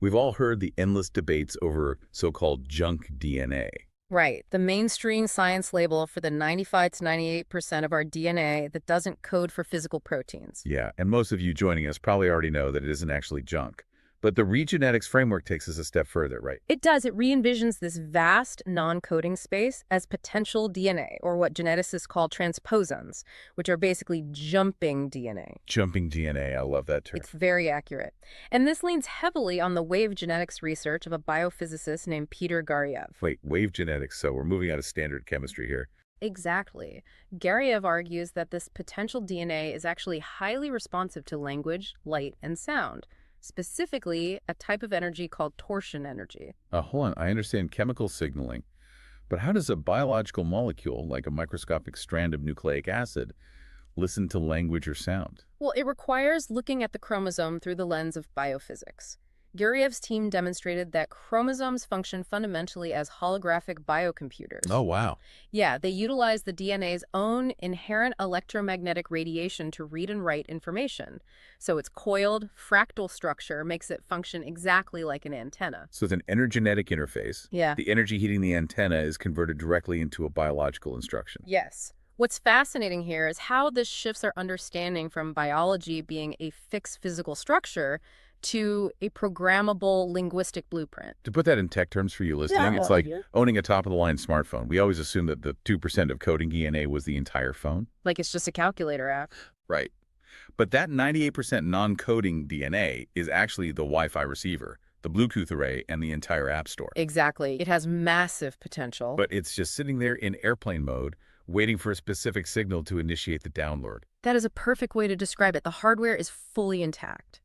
We've all heard the endless debates over so-called junk DNA. Right. The mainstream science label for the 95 to 98% of our DNA that doesn't code for physical proteins. Yeah, and most of you joining us probably already know that it isn't actually junk. But the regenetics framework takes us a step further, right? It does. It re-envisions this vast non-coding space as potential DNA, or what geneticists call transposons, which are basically jumping DNA. Jumping DNA, I love that term. It's very accurate. And this leans heavily on the wave genetics research of a biophysicist named Peter Garyev. Wait, wave genetics, so we're moving out of standard chemistry here. Exactly. Garyev argues that this potential DNA is actually highly responsive to language, light, and sound, specifically a type of energy called torsion energy. Hold on, I understand chemical signaling, but how does a biological molecule, like a microscopic strand of nucleic acid, listen to language or sound? Well, it requires looking at the chromosome through the lens of biophysics. Guryev's team demonstrated that chromosomes function fundamentally as holographic biocomputers. Oh, wow. Yeah, they utilize the DNA's own inherent electromagnetic radiation to read and write information. So its coiled, fractal structure makes it function exactly like an antenna. So it's an energetic interface. Yeah. The energy heating the antenna is converted directly into a biological instruction. Yes. What's fascinating here is how this shifts our understanding from biology being a fixed physical structure to a programmable linguistic blueprint. To put that in tech terms for you listening, it's like owning a top-of-the-line smartphone. We always assume that the 2% of coding DNA was the entire phone. Like it's just a calculator app. Right. But that 98% non-coding DNA is actually the Wi-Fi receiver, the Bluetooth array, and the entire app store. Exactly. It has massive potential. But it's just sitting there in airplane mode, waiting for a specific signal to initiate the download. That is a perfect way to describe it. The hardware is fully intact.